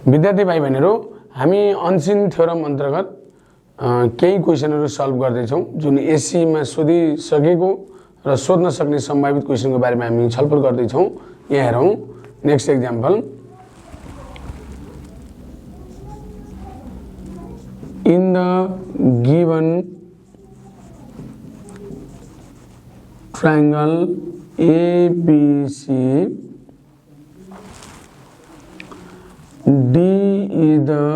विद्यार्थी भाइ बहिनीहरु हामी अनसिन थ्योरम अन्तर्गत केही क्वेशनहरु सल्भ गर्दै छौं जुन एससी मा सोधिसकेको र सोध्न सक्ने सम्भावित क्वेशनको बारेमा हामी छलफल गर्दै छौं। यहाँ हेरौं next example in the given triangle ABC D is the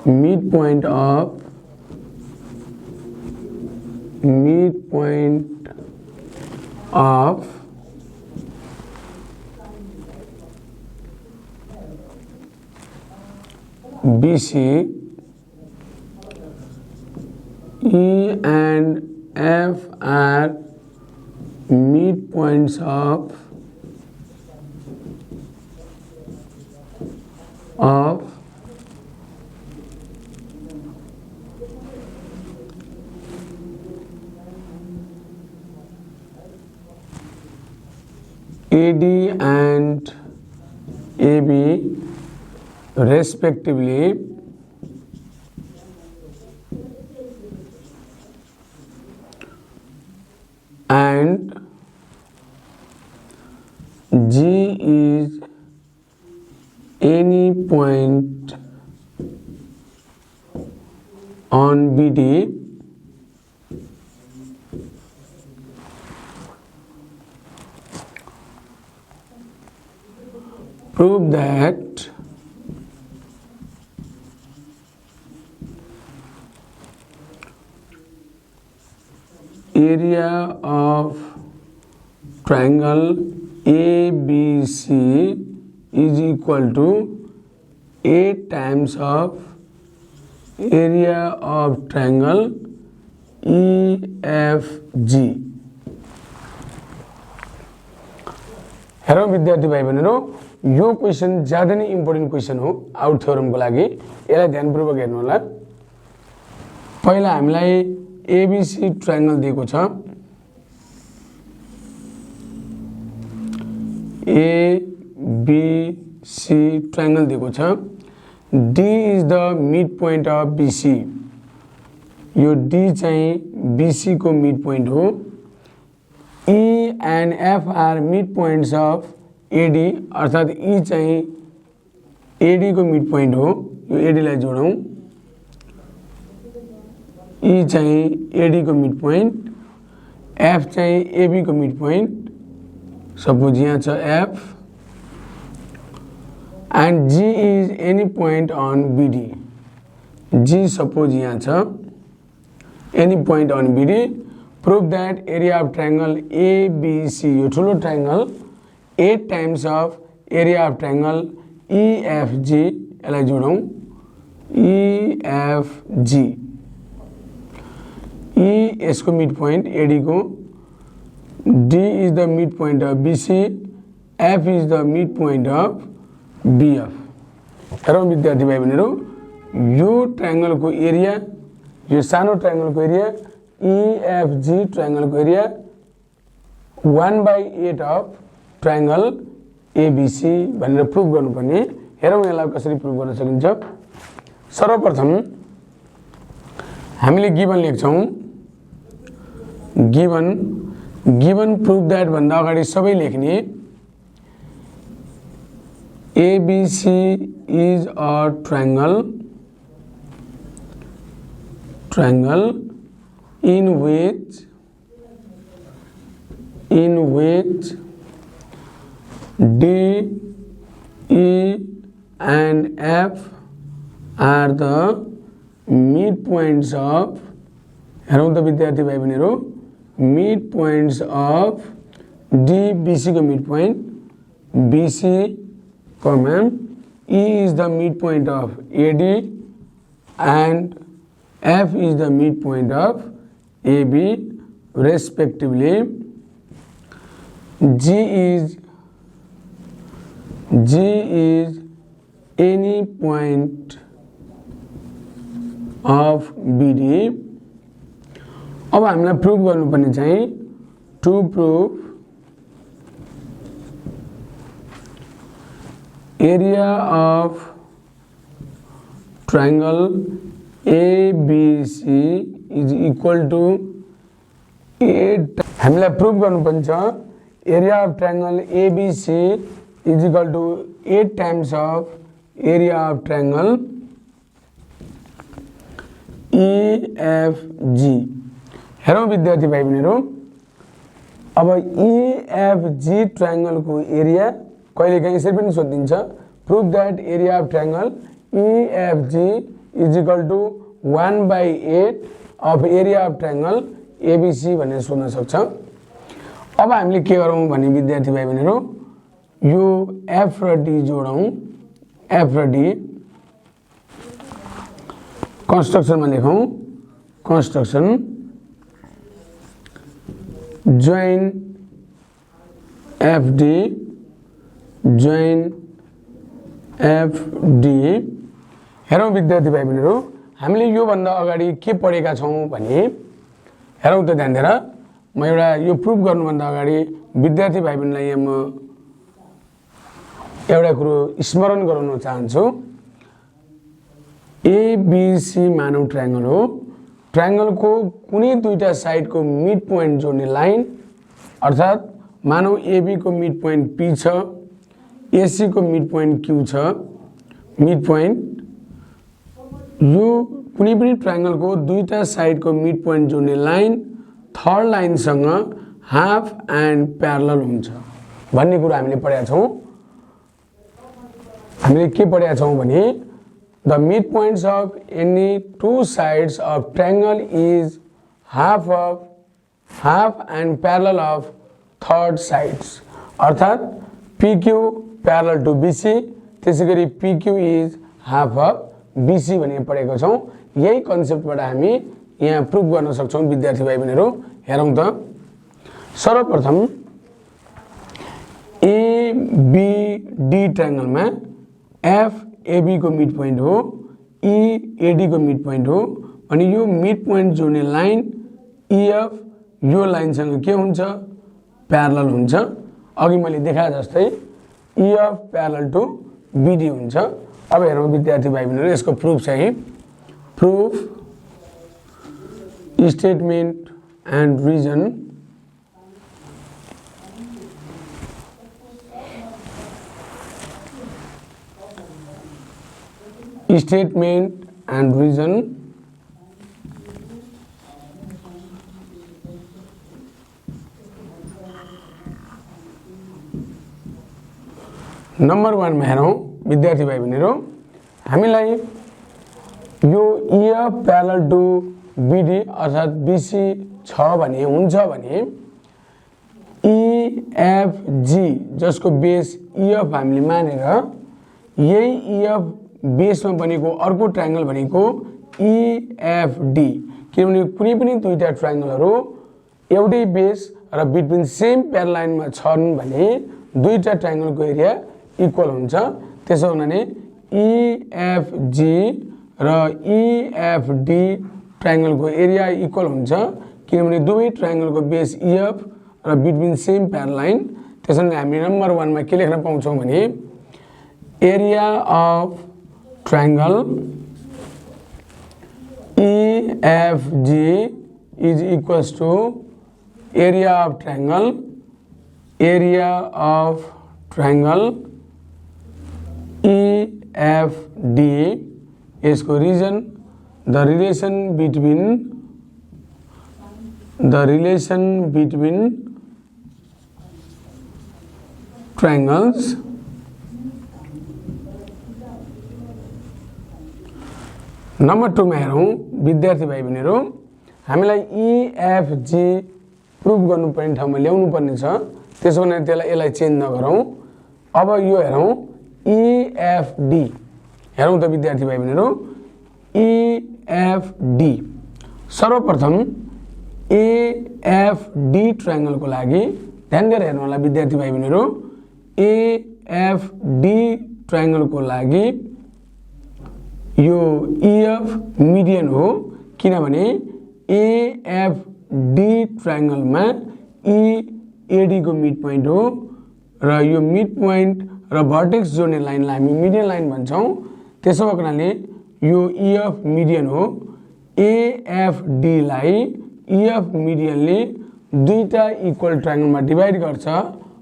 midpoint of BC, E and F are midpoints of AD and AB respectively, and G is any point on BD prove that area of triangle ABC is equal to 8 times of area of triangle EFG। हेरौं विद्यार्थी भाइ बहिनीहरु यो question ज्यादा नै important question हो out थ्योरमको लागि। यसलाई ध्यानपूर्वक हेर्नु होला। पहिला हामीलाई ABC ट्रायंगल दिएको छ। ABC ट्रायंगल दिएको छ। D is the midpoint of BC। यो D चाहिँ BC को midpoint हो। E and F are midpoints of AD अर्थात E चाहिँ AD को midpoint हो। यो AD लाई जोडौं। E चाहिँ AD को midpoint, F चाहिँ AB को midpoint, suppose यहाँ छ F, and G is any point on BD। G suppose यहाँ छ any point on BD, prove that area of triangle ABC यो ठुलो triangle 8 times of area of triangle EFG यसलाई जोडौं EFG। E यसको midpoint AD को, D is the midpoint of BC, F is the midpoint of BF। हेरौं विद्यार्थी भाइ बहिनीहरु यो triangle को एरिया, यो सानो ट्रायंगल को एरिया EFG ट्रायंगल को एरिया 1/8 of ट्रायंगल ABC भनेर प्रुभ गर्नुपर्ने। हेरौं यसलाई कसरी प्रुभ गर्न सकिन्छ। सर्वप्रथम हामीले गिवन लेख्छौं। गिवन प्रूफ दैट भन्दा अगाडि सबै लेख्ने। ABC is a triangle in which D, E and F are the midpoints of, हेरौं त विद्यार्थी भाइ बहिनीहरु, midpoints of D BC को midpoint, BC comma E is the midpoint of AD and F is the midpoint of AB respectively। G is any point of BD। अब हामीलाई prove गर्नुपर्ने चाहिँ to prove area of triangle ABC is equal to 8 हामीलाई prove गर्नुपर्छ area of triangle ABC is equal to 8 times of area of triangle EFG। हेरौँ विद्यार्थी भाइ बहिनीहरु, अब EFG ट्रायंगल को एरिया कहिलेकाहीँ यसरी पनि सोधिन्छ, prove that area of triangle EFG is equal to 1/8 of area of triangle ABC भनेर सोध्न सक्छ। अब हामीले के गरौँ भने विद्यार्थी भाइ बहिनीहरु, यो F र D जोडौँ। F र D कंस्ट्रक्शन में लेखौं, construction join FD join FD। हेरौँ विद्यार्थी भाइ बहिनीहरु, हामीले यो भन्दा अगाडि के पढेका छौं भने हेरौँ त ध्यान दिएर, म एउटा यो प्रुभ गर्नु भन्दा अगाडि विद्यार्थी भाइ बहिनीलाई यहाँ म एउटा कुरो स्मरण गराउन चाहन्छु। ABC मानव ट्रायंगल हो, ट्रायंगल को कुनै दुईटा साइड को मिड पॉइंट जोड्ने लाइन, अर्थात मानव AB को मिड पॉइंट P छ, AC को मिड पॉइंट Q छ। मिड पॉइंट यो कुनै पनि ट्रायंगल को दुईटा साइड को मिड पॉइंट जोड्ने लाइन थर्ड लाइन सँग हाफ एंड प्यारलल हुन्छ भन्ने कुरा हामीले पढेका छौं। हामीले के पढेका छौं भने the midpoints of any two sides of triangle is half and parallel of third sides, अर्थात PQ parallel to BC, त्यसैगरी PQ is half of BC भनेर पढेको छौं। यही कन्सेप्टबाट हामी यहाँ प्रुभ गर्न सक्छौं विद्यार्थी भाइ बहिनीहरु। हेरौँ त, सर्वप्रथम ABD ट्रायंगलमा FAB को मिड पॉइंट हो, EAD को मिड पॉइंट हो, अनि यो मिड पॉइंट जोड्ने लाइन EF यो लाइन सँग के हुन्छ, प्यारलल हुन्छ। अघि मैले देखाए जस्तै EF प्यारलल टु BD हुन्छ। अब हेरौँ विद्यार्थी भाइ बहिनीहरु, यसको प्रुफ चाहिँ proof statement and reason. Statement and reason. Number 1 में हेरौं विद्यार्थी भाइ बहिनीहरु, हामीलाई यो EF प्यारलल टु BD अर्थात BC छ भने हुन्छ भने EFG जसको बेस EF हामीले मानेर यही EF बेस में बनेको अर्को ट्रायंगल भनेको EFD, किनभने कुनै पनि दुईटा ट्रायंगलहरु एउटै बेस र बिट्विन सेम प्यारल लाइन में छन् भने दुईटा ट्रायंगल को एरिया इक्वल हुन्छ। त्यसो हुनाले EFG र EFD ट्रायंगल को एरिया इक्वल हुन्छ, किनभने दुवै ट्रायंगल को बेस EF र बिट्विन सेम प्यारल लाइन। त्यसैले हामी नम्बर 1 मा के लेख्न पाउँछौं भने area of triangle EFG is equals to area of triangle EFD। इसको reason the relation between triangles number 2 में हेरौं विद्यार्थी भाइ बहिनीहरु, हामीलाई EFG प्रुभ गर्नुपर्ने ठाउँमा ल्याउनु पर्ने छ। त्यसो भने यसलाई चेन्ज नगरौं। अब यो हेरौं EFD। हेरौं त विद्यार्थी भाइ बहिनीहरु, EFD सर्वप्रथम AFD ट्रायंगल को लागि ध्यान दिएर हेर्नु होला विद्यार्थी भाइ बहिनीहरु। AFD ट्रायंगल को लागि यो EF मिडियन हो, किनभने AFD ट्रायंगल में EAD को मिड पॉइंट हो र यो मिड पॉइंट र भर्टेक्स जोड्ने लाइनलाई हामी मिडियन लाइन भन्छौँ। त्यसो भएको हुनाले यो EF मिडियन हो। AFD लाई EF मिडियनले दुईटा इक्वल ट्रायंगलमा डिभाइड गर्छ,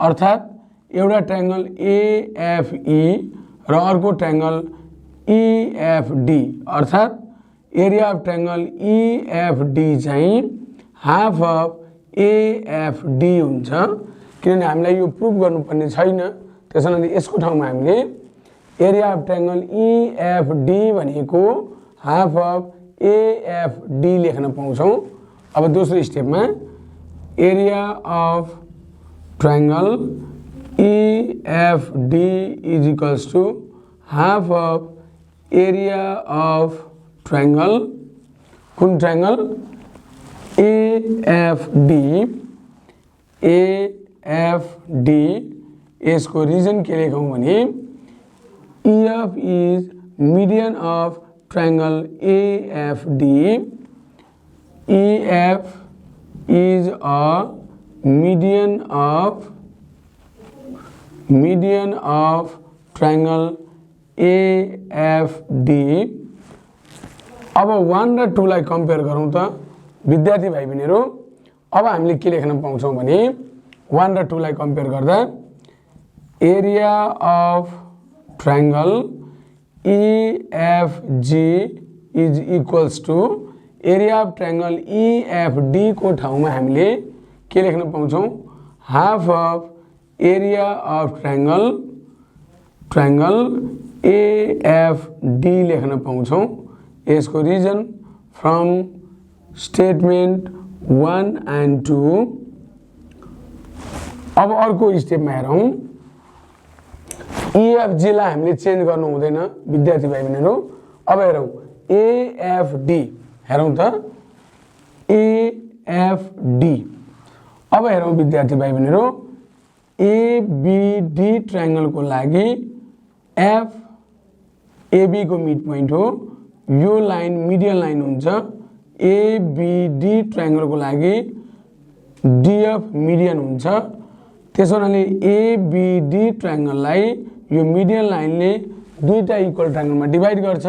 अर्थात् एउटा ट्रायंगल AFE र अर्को ट्रायंगल EFD, अर्थात् एरिया अफ ट्रायंगल EFD चाहिँ हाफ अफ AFD हुन्छ। किनभने हामीलाई यो प्रुभ गर्नुपर्ने छैन, त्यसैले यसको ठाउँमा हामीले एरिया अफ ट्रायंगल EFD भनेको हाफ अफ AFD लेख्न पाउँछौँ। अब दोस्रो स्टेपमा area of triangle EFD is equals to half of area of triangle, कुन ट्रायंगल AFD। यसको रिजन के लेखौँ भने EF is median of triangle AFD। EF is a median of triangle AFD। अब 1 र 2 लाई कम्पेयर गरौँ त विद्यार्थी भाइ बहिनीहरु। अब हामीले के लेख्न पाउँछौँ भने 1 र 2 लाई कम्पेयर गर्दा area of triangle EFG is equals to area of triangle EFD को ठाउँमा हामीले के लेख्न पाउँछौँ half of area of triangle AFD लेख्न पाउँछौँ। यसको रिजन फ्रम स्टेटमेन्ट 1 एन्ड 2। अब अर्को स्टेपमा हेरौँ। EFG लाई हामीले चेन्ज गर्नु हुँदैन विद्यार्थी भाइ बहिनीहरु। अब हेरौँ AFD, हेरौँ त AFD। अब हेरौँ विद्यार्थी भाइ बहिनीहरु, ABD ट्रायंगल को लागि FAB को मिड पोइन्ट हो, यो लाइन मिडियन लाइन हुन्छ। ABD ट्रायंगल को लागि DF मिडियन हुन्छ। त्यसो हुनाले ABD ट्रायंगललाई यो मिडियन लाइनले दुईटा इक्वल ट्रायंगलमा डिभाइड गर्छ,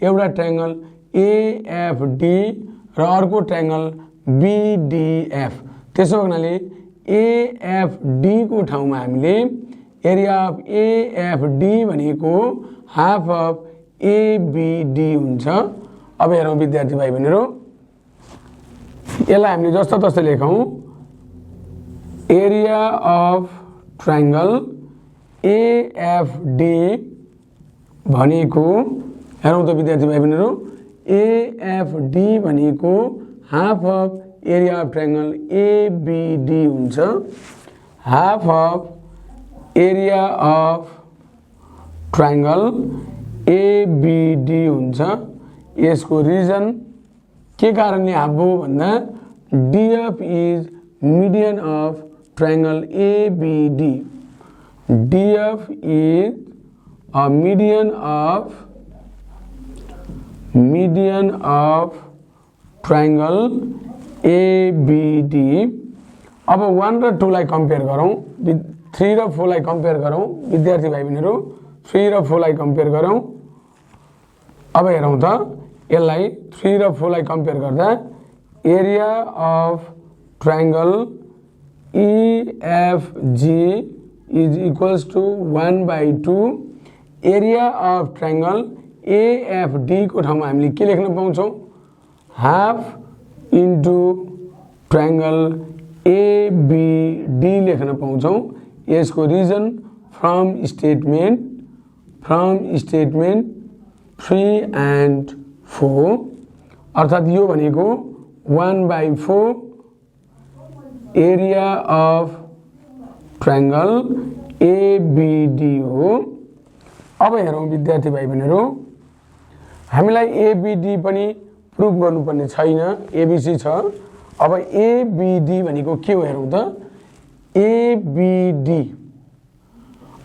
एउटा ट्रायंगल AFD र अर्को ट्रायंगल BDF। त्यसो हुनाले AFD को ठाउँमा हामीले एरिया अफ AFD भनेको हाफ अफ ABD हुन्छ। अब हेरौँ विद्यार्थी भाइ बहिनीहरु, यसलाई हामीले जस्तो तस्तै लेखौँ। एरिया अफ ट्रायंगल AFD भनेको, हेरौँ त विद्यार्थी भाइ बहिनीहरु, AFD भनेको half of area of triangle ABD हुन्छ। Half of area of triangle ABD हुन्छ। यसको रिजन के कारणले हाफ हो भन्दा DF is median of triangle ABD। DF is a median of triangle ABD। अब 1 र 2 लाई कम्पेयर गरौँ, 3 र 4 लाई कम्पेयर गरौँ विद्यार्थी भाइ बहिनीहरु। 3 र 4 लाई कम्पेयर गरौँ। अब हेरौँ त यसलाई 3 र 4 लाई कम्पेयर गर्दा area of triangle EFG is equals to 1/2 area of triangle AFD को ठाउँमा हामीले के लेख्न पाउँछौँ हाफ इन्टु ट्रायंगल ABD लेख्न पाउँछौँ। यसको रिजन फ्रम स्टेटमेन्ट 3 एन्ड 4, अर्थात् यो भनेको 1/4 एरिया अफ ट्रायंगल ABD हो। अब हेरौँ विद्यार्थी भाइ बहिनीहरु, हामीलाई ABD पनि प्रुभ गर्नुपर्ने छैन, ABC छ। अब ABD भनेको के हो हेरौँ त। ABD,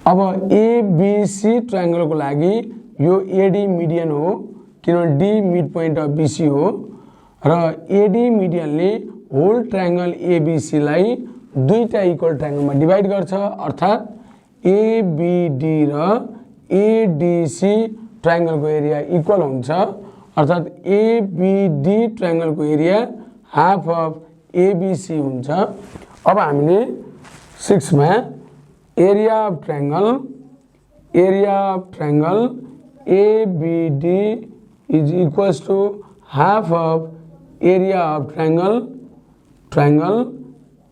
अब ABC ट्रायंगल को लागि यो AD मिडियन हो, किनभने D mid point of BC हो, र AD मिडियनले होल ट्रायंगल ABC लाई दुईटा इक्वल ट्रायंगलमा डिभाइड गर्छ, अर्थात् एबीडी र एडीसी ट्रायंगलको एरिया इक्वल हुन्छ अर्थात एबीडी ट्रायंगलको एरिया हाफ अफ एबीसी हुन्छ। अब हामीले 6 मा area of triangle ABD is equals to half of area of triangle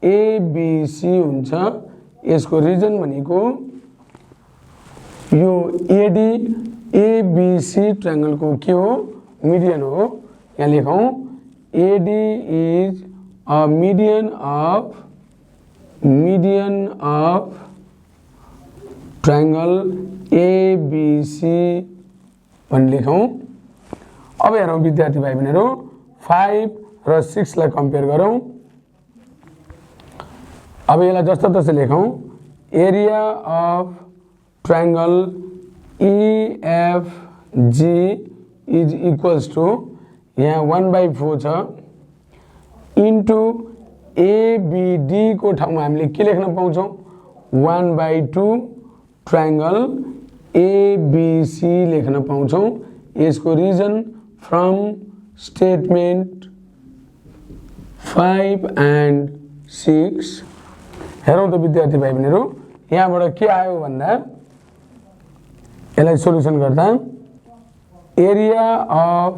ABC हुन्छ। यसको रिजन भनेको यो एडी एबीसी ट्रायंगलको के हो मिडियन हो। यहाँ लेखौं AD is a median of triangle ABC भनि लेखौं। अब हेरौं विद्यार्थी भाइ बहिनीहरु 5 र 6 लाई कम्पेयर गरौं। अब यसलाई जस्तो तस्तै लेखौं area of triangle EFG is equals to यहाँ 1/4 छ इन्टु एबीडी को ठाउँमा हामीले के लेख्न पाउँछौं 1/2 ट्रायंगल एबीसी लेख्न पाउँछौं। यसको रिजन फ्रम स्टेटमेन्ट 5 and 6 हेरौं त विद्यार्थी भाइ बहिनीहरु यहाँबाट के आयो भन्दा यसलाई सोलुसन गर्दा एरिया अफ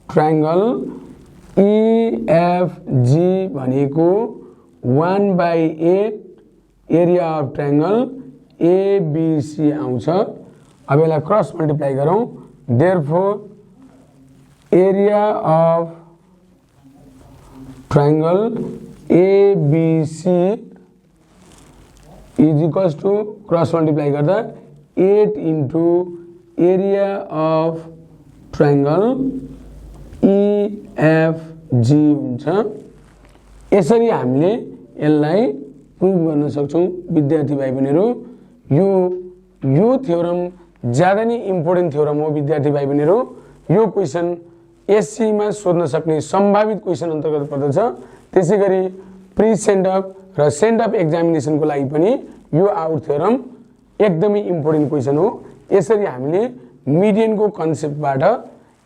ट्रायंगल EFG भनेको 1/8 एरिया अफ ट्रायंगल ABC आउँछ। अब यसलाई क्रस मल्टिप्लाई गरौं therefore area of triangle ABC is equals to cross multiply गर्दा 8 into area of triangle EFG हुन्छ। यसरी हामीले यसलाई प्रुभ गर्न सक्छौं विद्यार्थी भाइ बहिनीहरु। यो थ्योरम ज्यादा नै इम्पोर्टेन्ट थ्योरम हो विद्यार्थी भाइ बहिनीहरु। यो क्वेशन एससी मा सोध्न सक्ने सम्भावित क्वेशन अन्तर्गत पर्दछ। त्यसैगरी प्री सेन्ड अप र सेन्ड अप एक्जामिनेसन को लागि पनि यो आउट थ्योरम एकदमै इम्पोर्टेन्ट क्वेशन हो। यसरी हामीले मिडियन को कन्सेप्टबाट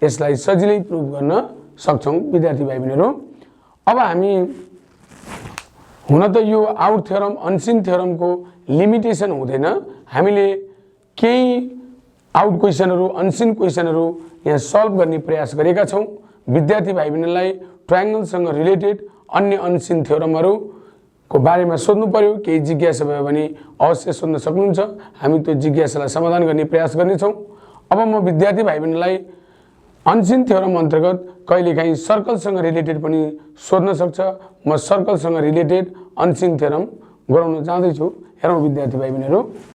यसलाई सजिलै प्रुभ गर्न सक्छौं विद्यार्थी भाइ बहिनीहरु। अब हामी हुन त यो आउट थ्योरम अनसिन थ्योरम को लिमिटेसन हुँदैन। हामीले केही आउट क्वेशनहरु अनसिन क्वेशनहरु यहाँ सल्भ गर्ने प्रयास गरेका छौं। विद्यार्थी भाइ बहिनीलाई ट्रायंगलसँग रिलेटेड अन्य अनसिन थ्योरमहरु को बारेमा सोध्नु पर्यो केही जिज्ञासा भयो भने अवश्य सोध्न सक्नुहुन्छ। हामी त्यो जिज्ञासालाई समाधान गर्ने प्रयास गर्नेछौं। अब म विद्यार्थी भाइ बहिनीलाई अनसिन थ्योरम अन्तर्गत कहिलेकाहीँ सर्कलसँग रिलेटेड पनि सोध्न सक्छ। म सर्कलसँग रिलेटेड अनसिन थ्योरम गराउन चाहदैछु। हेरौं विद्यार्थी भाइ बहिनीहरु